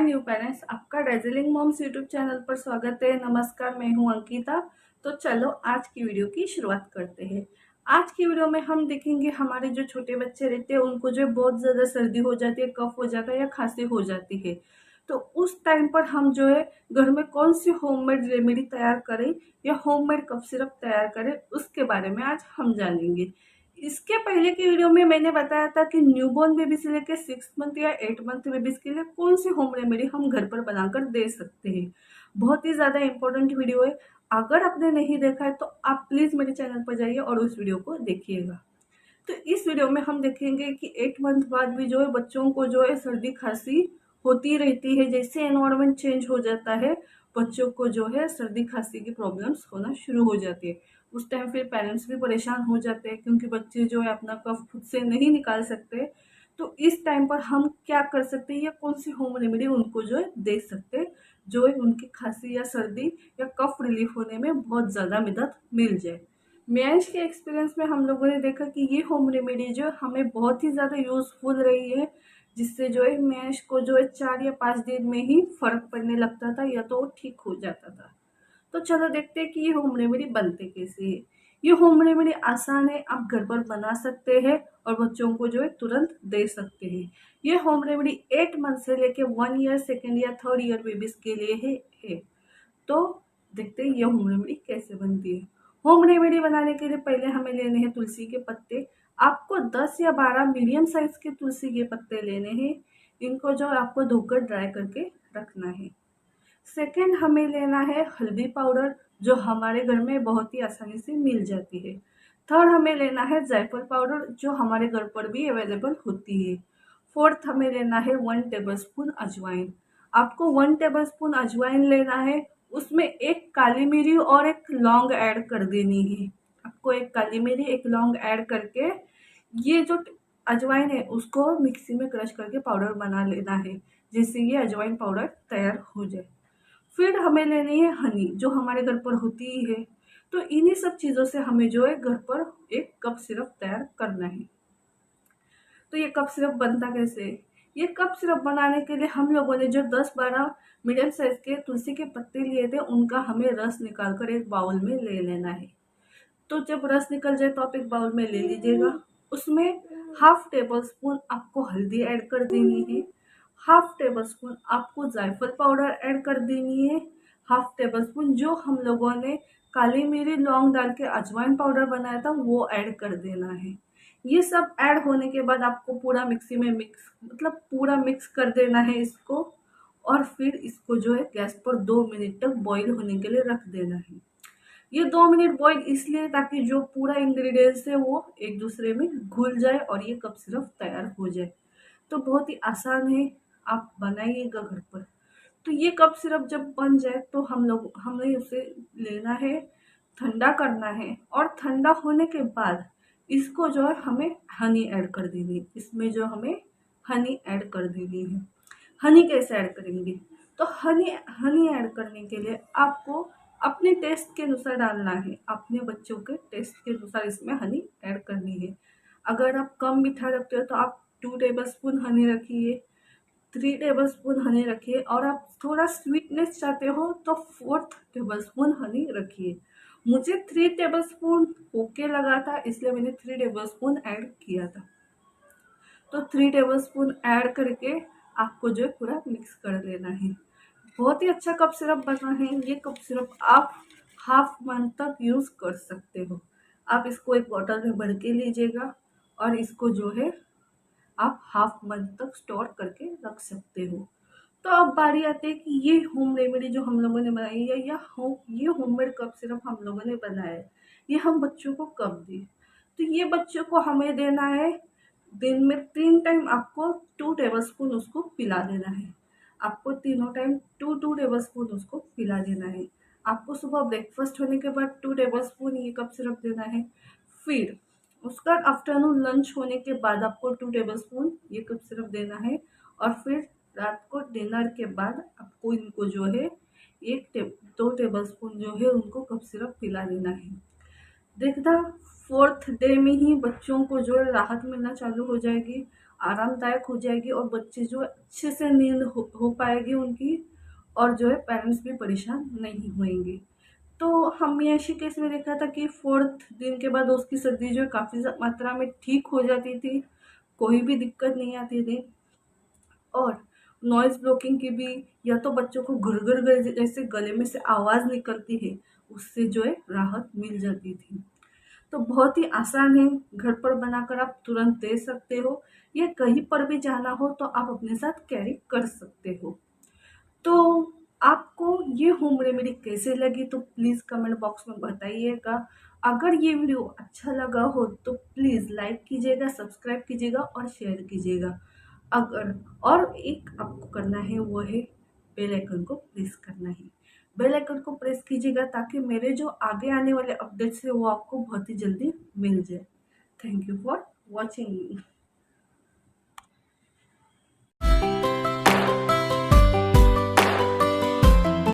New parents, आपका डेजिलिंग moms YouTube channel पर स्वागत है। नमस्कार, मैं हूं अंकिता। तो चलो आज की वीडियो की शुरुआत करते हैं। आज की वीडियो में हम देखेंगे हमारे जो छोटे बच्चे रहते हैं उनको जो बहुत ज़्यादा सर्दी हो जाती है, कफ हो जाता है या खांसी हो जाती है। तो उस टाइम पर हम जो है घर में कौन सी होममेड रेमेडी तैयार करें या होममेड कफ सिरप तैयार करें, उसके बारे में आज हम जानेंगे। इसके पहले की वीडियो में मैंने बताया था कि न्यूबॉर्न बेबी से लेकर 6 मंथ या 8 मंथ बेबीज के लिए कौन सी होम रेमेडी हम घर पर बनाकर दे सकते हैं। बहुत ही ज्यादा इंपॉर्टेंट वीडियो है। अगर आपने नहीं देखा है तो आप प्लीज मेरे चैनल पर जाइए और उस वीडियो को देखिएगा। तो इस वीडियो में हम देखेंगे कि 8 मंथ बाद भी जो है बच्चों को जो है सर्दी खांसी होती रहती है। जैसे एनवायरनमेंट चेंज हो जाता है, बच्चों को जो है सर्दी खांसी की प्रॉब्लम्स होना शुरू हो जाती है। उस टाइम फिर पेरेंट्स भी परेशान हो जाते हैं क्योंकि बच्चे जो है अपना कफ खुद से नहीं निकाल सकते। तो इस टाइम पर हम क्या कर सकते हैं या कौन सी होम रेमेडी उनको जो है दे सकते हैं जो है उनकी खांसी या सर्दी या कफ रिलीफ होने में बहुत ज़्यादा मदद मिल जाए। मेंस के एक्सपीरियंस में हम लोगों ने देखा कि ये होम रेमेडी जो हमें बहुत ही ज़्यादा यूजफुल रही है, जिससे जो है मेंस को जो है 4 या 5 दिन में ही फर्क पड़ने लगता था या तो वो ठीक हो जाता था। तो चलो देखते हैं कि ये होम रेमेडी बनते कैसे है। ये होम रेमेडी आसान है, आप घर पर बना सकते हैं और बच्चों को जो है तुरंत दे सकते हैं। ये होम रेमेडी 8 मंथ से लेके 1 ईयर, सेकेंड या थर्ड ईयर बेबीज के लिए है। तो देखते हैं ये होम रेमेडी कैसे बनती है। होम रेमेडी बनाने के लिए पहले हमें लेने हैं तुलसी के पत्ते। आपको 10 या 12 मीडियम साइज के तुलसी के पत्ते लेने हैं। इनको जो आपको धोकर ड्राई करके रखना है। सेकेंड, हमें लेना है हल्दी पाउडर, जो हमारे घर में बहुत ही आसानी से मिल जाती है। थर्ड, हमें लेना है जायफल पाउडर, जो हमारे घर पर भी अवेलेबल होती है। फोर्थ, हमें लेना है 1 टेबलस्पून अजवाइन। आपको 1 टेबलस्पून अजवाइन लेना है, उसमें एक काली मिरी और एक लौंग ऐड कर देनी है। आपको एक काली मिरी एक लौंग ऐड करके ये जो अजवाइन है उसको मिक्सी में क्रश करके पाउडर बना लेना है, जिससे ये अजवाइन पाउडर तैयार हो जाए। फिर हमें लेनी है हनी, जो हमारे घर पर होती ही है। तो इन्हीं सब चीज़ों से हमें जो है घर पर एक कप सिरप तैयार करना है। तो ये कप सिरप बनता कैसे है? ये कप सिरप बनाने के लिए हम लोगों ने जो 10-12 मीडियम साइज के तुलसी के पत्ते लिए थे, उनका हमें रस निकाल कर एक बाउल में ले लेना है। तो जब रस निकल जाए तो आप एक बाउल में ले लीजिएगा। उसमें 1/2 टेबल स्पून आपको हल्दी ऐड कर देनी है। 1/2 टेबल स्पून आपको जायफल पाउडर ऐड कर देनी है। 1/2 टेबल स्पून जो हम लोगों ने काली मिरी लौंग डाल के अजवाइन पाउडर बनाया था वो ऐड कर देना है। ये सब ऐड होने के बाद आपको पूरा मिक्सी में पूरा मिक्स कर देना है इसको। और फिर इसको जो है गैस पर 2 मिनट तक बॉईल होने के लिए रख देना है। ये 2 मिनट बॉईल इसलिए ताकि जो पूरा इंग्रेडिएंट्स है वो एक दूसरे में घुल जाए और ये कप सिरप तैयार हो जाए। तो बहुत ही आसान है, आप बनाइएगा घर पर। तो ये कप सिरप जब बन जाए तो हमें उसे लेना है, ठंडा करना है और ठंडा होने के बाद इसको जो है हमें हनी ऐड कर देनी है। इसमें जो हमें हनी ऐड कर देनी है। हनी कैसे ऐड करेंगे? तो हनी हनी ऐड करने के लिए आपको अपने टेस्ट के अनुसार डालना है। अपने बच्चों के टेस्ट के अनुसार इसमें हनी ऐड करनी है। अगर आप कम मीठा रखते हो तो आप 2 टेबलस्पून हनी रखिए, 3 टेबलस्पून हनी रखिए, और आप थोड़ा स्वीटनेस चाहते हो तो 4th टेबलस्पून हनी रखिए। मुझे 3 टेबलस्पून ओके लगा था, इसलिए मैंने 3 टेबलस्पून ऐड किया था। तो 3 टेबलस्पून ऐड करके आपको जो है पूरा मिक्स कर लेना है। बहुत ही अच्छा कप सिरप बना है। ये कप सिरप आप हाफ मंथ तक यूज़ कर सकते हो। आप इसको एक बॉटल में भर के लीजिएगा और इसको जो है आप हाफ मंथ तक स्टोर करके रख सकते हो। तो अब बारी आती है कि ये होम रेमेडी जो हम लोगों ने बनाई है ये होममेड कप सिरप हम लोगों ने बनाया है, ये हम बच्चों को कब दें? तो ये बच्चों को हमें देना है दिन में 3 टाइम। आपको 2 टेबलस्पून उसको पिला देना है। आपको तीनों टाइम 2-2 टेबलस्पून उसको पिला देना है। आपको सुबह ब्रेकफास्ट होने के बाद 2 टेबलस्पून ये कप सिरप देना है। फिर उसका आफ्टरनून लंच होने के बाद आपको 2 टेबलस्पून ये कप सिरप देना है। और फिर रात को डिनर के बाद आपको इनको जो है 2 टेबलस्पून जो है उनको कप सिरप पिला देना है। देखना 4th डे में ही बच्चों को जो है राहत मिलना चालू हो जाएगी, आरामदायक हो जाएगी और बच्चे जो है अच्छे से नींद हो पाएगी उनकी, और जो है पेरेंट्स भी परेशान नहीं होंगे। तो हमने ऐसे केस में देखा था कि 4th दिन के बाद उसकी सर्दी जो है काफ़ी मात्रा में ठीक हो जाती थी, कोई भी दिक्कत नहीं आती थी। और नॉइज़ ब्लॉकिंग की भी, या तो बच्चों को गुरगुर जैसे गले में से आवाज़ निकलती है, उससे जो है राहत मिल जाती थी। तो बहुत ही आसान है, घर पर बनाकर आप तुरंत दे सकते हो, या कहीं पर भी जाना हो तो आप अपने साथ कैरी कर सकते हो। तो आपको ये होम रेमेडी कैसे लगी तो प्लीज़ कमेंट बॉक्स में बताइएगा। अगर ये वीडियो अच्छा लगा हो तो प्लीज़ लाइक कीजिएगा, सब्सक्राइब कीजिएगा और शेयर कीजिएगा। अगर और एक आपको करना है वो है बेल आइकन को प्रेस करना है। बेल आइकन को प्रेस कीजिएगा ताकि मेरे जो आगे आने वाले अपडेट्स है वो आपको बहुत ही जल्दी मिल जाए। Thank you for watching.